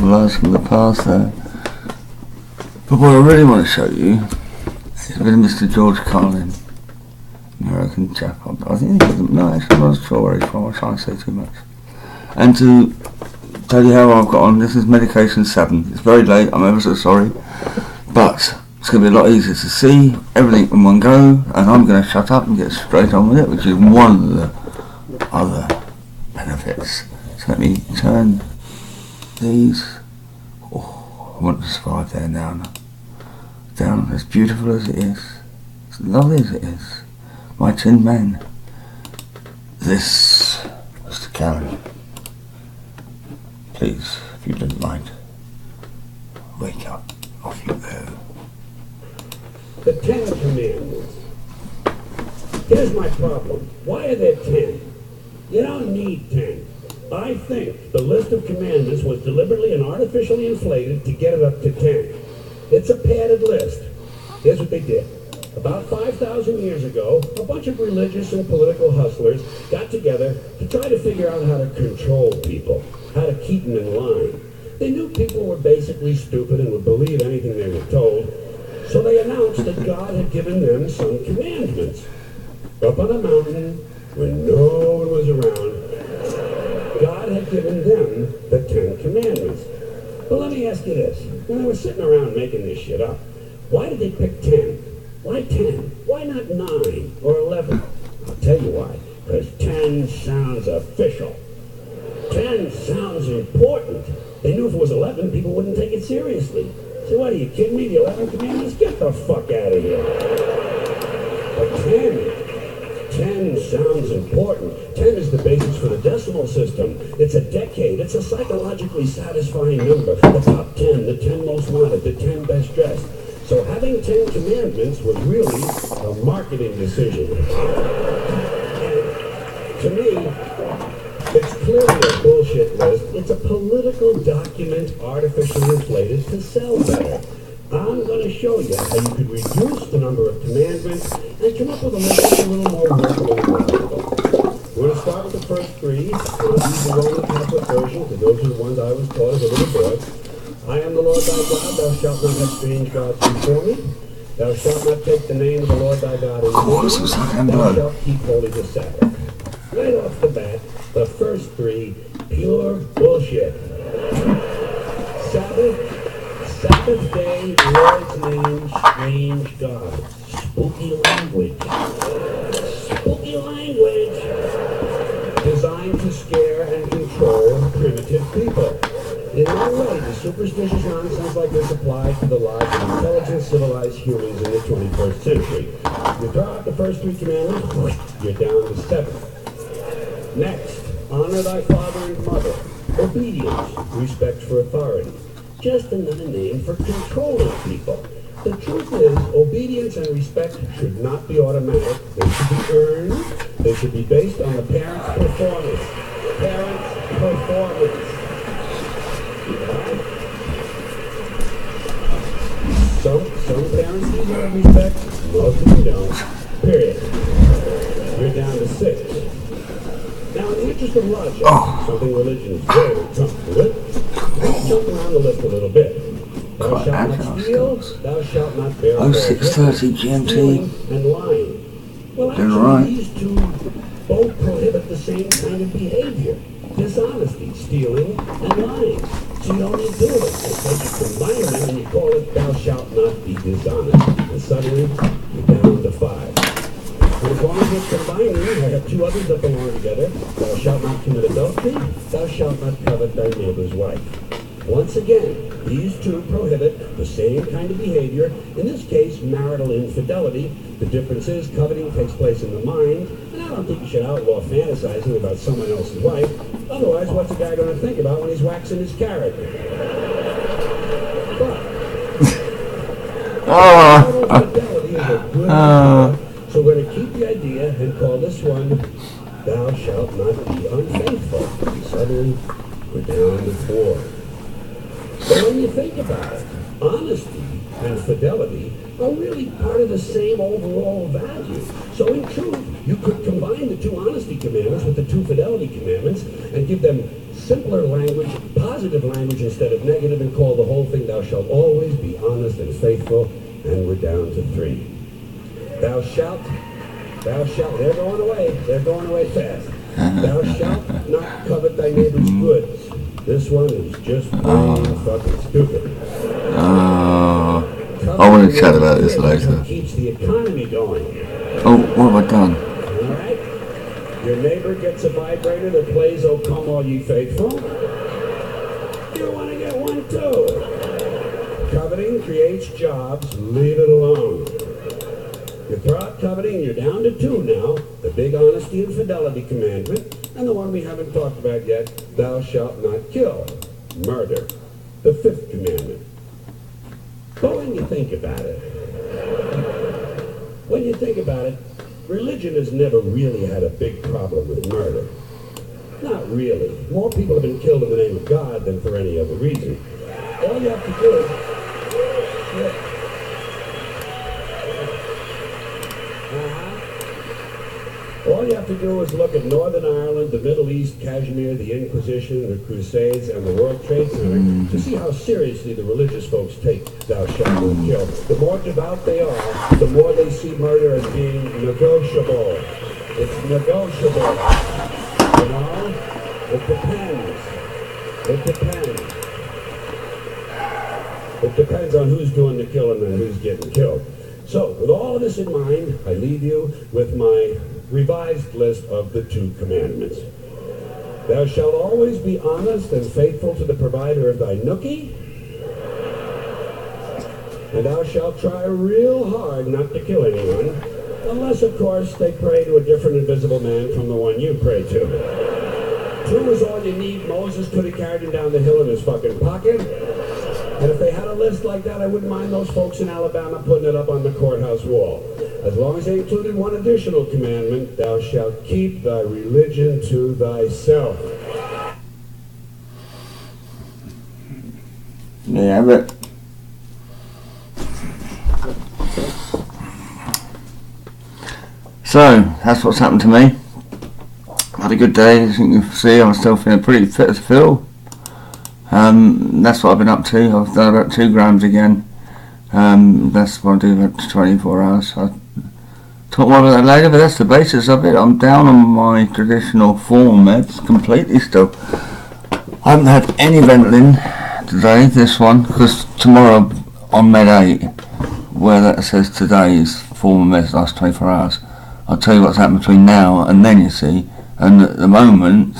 Lies from the past there. But what I really want to show you is a bit of Mr. George Calin, American chap. I think he's no, actually I'm not sure where he's from. I'm trying to say too much. And to tell you how I've got on, this is medication 7. It's very late, I'm ever so sorry. But it's going to be a lot easier to see everything in one go, and I'm going to shut up and get straight on with it, which is one of the other benefits. So let me turn these. Oh, I want to survive there now. Down, as beautiful as it is, as lovely as it is. My Tin Man. This, Mr. Calin. Please, if you don't mind, wake up. Off you go. The 10 Commandments. Here's my problem. Why are there 10? You don't need 10. I think the list of commandments was deliberately and artificially inflated to get it up to 10. It's a padded list. Here's what they did. About 5,000 years ago, a bunch of religious and political hustlers got together to try to figure out how to control people, how to keep them in line. They knew people were basically stupid and would believe anything they were told, so they announced that God had given them some commandments. Up on a mountain, when no one was around, God had given them the 10 Commandments. But let me ask you this. When they were sitting around making this shit up, why did they pick 10? Why 10? Why not 9 or 11? I'll tell you why. Because 10 sounds official. 10 sounds important. They knew if it was 11, people wouldn't take it seriously. So what, are you kidding me? The 11 Commandments? Get the fuck out of here. But 10 sounds important. 10 is the basis for the decimal system. It's a decade. It's a psychologically satisfying number. The top 10, the 10 most wanted, the 10 best dressed. So having 10 commandments was really a marketing decision. And to me, it's clearly a bullshit list. It's a political document artificially inflated to sell better. I'm going to show you how you could reduce the number of commandments and come up with a list that's a little more workable and logical. We're going to start with the first 3. I'll use the Roman Catholic version, because those are the ones I was taught as a little boy. I am the Lord thy God, thou shalt not have strange gods before me. Thou shalt not take the name of the Lord thy God in vain. Thou shalt keep holy the Sabbath. Right off the bat, the first 3, pure bullshit. Sabbath day, Lord's name, strange God. Spooky language. Spooky language. Designed to scare and control primitive people. In no way does superstitious nonsense like this apply to the lives of intelligent, civilized humans in the 21st century. You throw out the first 3 commandments, you're down to 7. Next, honor thy father and mother. Obedience, respect for authority. Just another name for controlling people. The truth is, obedience and respect should not be automatic. They should be earned. They should be based on the parent's performance. Parent's performance. Some parents deserve respect, most of them don't. Period. You're down to 6. Now, in the interest of logic, something religion is very comfortable with, let's jump around the list a little bit. Thou shalt not steal, thou shalt not bear false witness, 06:30 GMT. stealing and lying. Well, actually, these two both prohibit the same kind of behavior. Dishonesty, stealing, and lying. So you only do it because you combine them and you call it thou shalt not be dishonest. And suddenly, you're down to 5. And as long as you're combining, I have 2 others that belong together. Thou shalt not commit adultery, thou shalt not covet thy neighbor's wife. Once again, these 2 prohibit the same kind of behavior, in this case, marital infidelity. The difference is coveting takes place in the mind, and I don't think you should outlaw fantasizing about someone else's wife. Otherwise, what's a guy going to think about when he's waxing his carrot? Marital infidelity is a good idea, so we're going to keep the idea and call this one, thou shalt not be unfaithful. suddenly we're down to 4. But when you think about it, honesty and fidelity are really part of the same overall value. So in truth, you could combine the 2 honesty commandments with the 2 fidelity commandments and give them simpler language, positive language instead of negative, and call the whole thing, thou shalt always be honest and faithful, and we're down to 3. Thou shalt, they're going away fast. Thou shalt not covet thy neighbor's goods. This one is just plain fucking stupid. I want to chat about this later. Keeps the economy going. Oh, what have I done? Alright? Your neighbor gets a vibrator that plays "Oh Come All Ye Faithful." You want to get one too. Coveting creates jobs. Leave it alone. You throw out coveting, you're down to 2 now. The big honesty and fidelity commandment, and the one we haven't talked about yet, thou shalt not kill. Murder. The 5th commandment. But when you think about it, religion has never really had a big problem with murder. Not really. More people have been killed in the name of God than for any other reason. All you have to do is... All you have to do is look at Northern Ireland, the Middle East, Kashmir, the Inquisition, the Crusades, and the World Trade Center to see how seriously the religious folks take thou shalt not kill. The more devout they are, the more they see murder as being negotiable. It's negotiable. You know? It depends. It depends on who's doing the killing and who's getting killed. So, with all of this in mind, I leave you with my revised list of the 2 commandments. Thou shalt always be honest and faithful to the provider of thy nookie, and thou shalt try real hard not to kill anyone, unless, of course, they pray to a different invisible man from the one you pray to. 2 is all you need. Moses could have carried him down the hill in his fucking pocket. And if they had a list like that, I wouldn't mind those folks in Alabama putting it up on the courthouse wall. As long as they included one additional commandment, thou shalt keep thy religion to thyself. Yeah, but... So, that's what's happened to me. I've had a good day, as you can see. I'm still feeling pretty fit as a fiddle. That's what I've been up to. I've done about 2 grams again. That's what I do about 24 hours. I'll talk more about that later, but that's the basis of it. I'm down on my traditional form meds completely still. I haven't had any Ventolin today, this one, because tomorrow on Med 8, where that says today's form meds last 24 hours, I'll tell you what's happened between now and then, you see. And at the moment,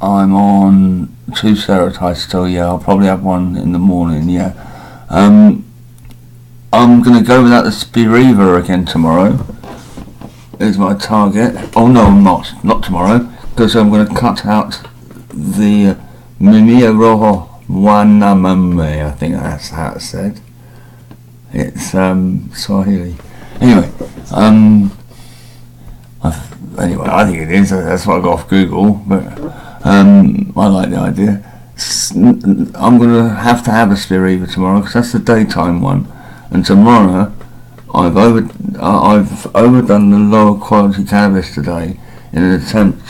I'm on 2 Serotype still, yeah. I'll probably have one in the morning, yeah. I'm going to go without the Spiriva again tomorrow. Is my target. Oh no, I'm not tomorrow, because I'm going to cut out the Mimia Rojo Wanamame, I think that's how it's said. It's Swahili. Anyway, I think it is. That's what I got off Google, but I like the idea. I'm going to have a Spiriva tomorrow, because that's the daytime one. And tomorrow, I've overdone the lower quality cannabis today in an attempt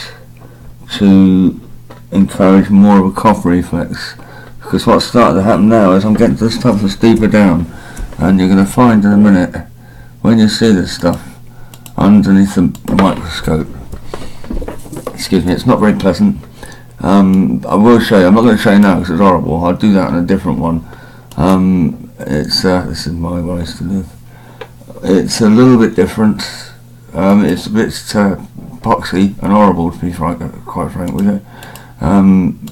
to encourage more of a cough reflex. Because what's starting to happen now is I'm getting this stuff that's deeper down, and you're going to find in a minute when you see this stuff underneath the microscope. Excuse me, it's not very pleasant. I will show you. I'm not going to show you now because it's horrible. I'll do that on a different one. This is my ways to live. It's a little bit different. It's a bit poxy and horrible, to be quite frank with you.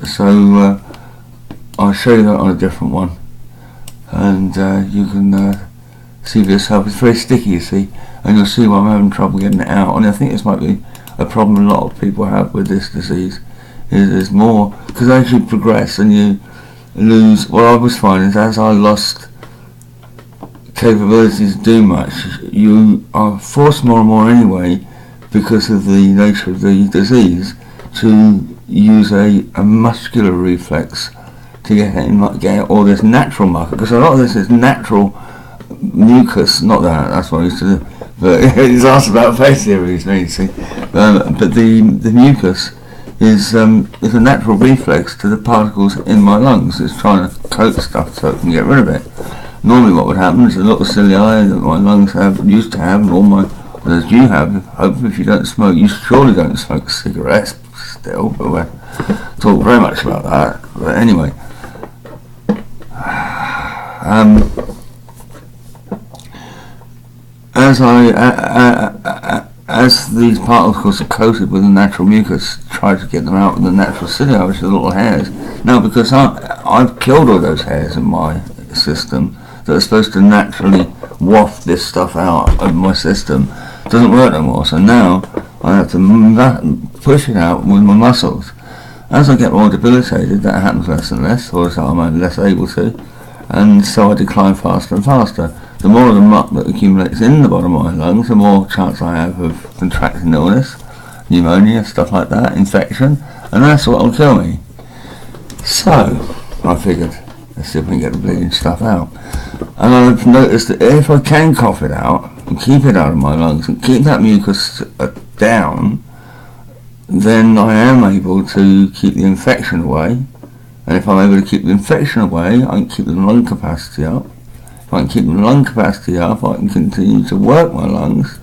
So I'll show you that on a different one, and you can see for yourself. It's very sticky, you see, and you'll see why I'm having trouble getting it out. And I think this might be a problem a lot of people have with this disease. Is more because as you progress and you lose. What I was finding is as I lost capabilities to do much, you are forced more and more anyway, because of the nature of the disease, to use a muscular reflex to get all this natural muck, because a lot of this is natural mucus. Not that's what I used to do, but he's asked about face theories, you see. But the mucus is a natural reflex to the particles in my lungs. It's trying to coat stuff so it can get rid of it. Normally what would happen is a little cilia that my lungs used to have, and all my, as you have, hopefully if you don't smoke, you surely don't smoke cigarettes still, but we'll talk very much about that. But anyway, as these particles are coated with the natural mucus, try to get them out with the natural cilia, which are the little hairs. Now, because I've killed all those hairs in my system that are supposed to naturally waft this stuff out of my system, it doesn't work no more. So now I have to push it out with my muscles. As I get more debilitated, that happens less and less, or so I'm less able to, and so I decline faster and faster. The more of the muck that accumulates in the bottom of my lungs, the more chance I have of contracting illness, pneumonia, stuff like that, infection, and that's what will kill me. So, I figured, let's see if we can get the bleeding stuff out. And I've noticed that if I can cough it out, and keep it out of my lungs, and keep that mucus down, then I am able to keep the infection away. And if I'm able to keep the infection away, I can keep the lung capacity up. If I can keep the lung capacity up, I can continue to work my lungs.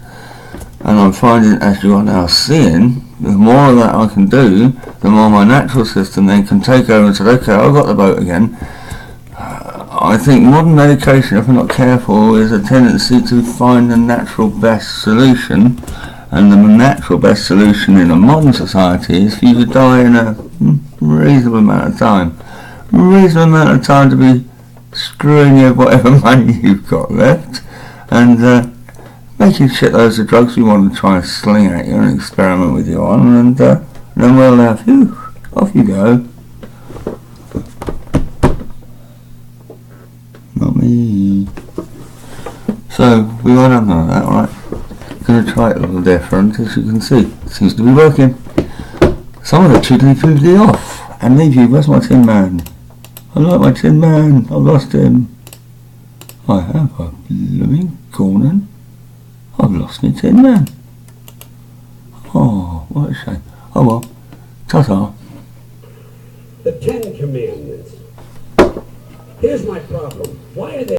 And I'm finding, as you are now seeing, the more of that I can do, the more my natural system then can take over and say, okay, I've got the boat again. I think modern medication, if we're not careful, is a tendency to find the natural best solution. And the natural best solution in a modern society is for you to die in a reasonable amount of time. Reasonable amount of time to be screwing you whatever money you've got left, and making shitloads of drugs we want to try and sling at you and experiment with you on, and then we'll have you. Off you go. Not me. So, we won't have none of that, alright? Going to try it a little different, as you can see. It seems to be working. Some of the chiddly off. And leave you, where's my Tin Man? I like my Tin Man, I've lost him. I have a blooming corner. I've lost my Tin Man. Oh, what a shame. Oh well, ta-ta. The 10 Commandments. Here's my problem. Why are they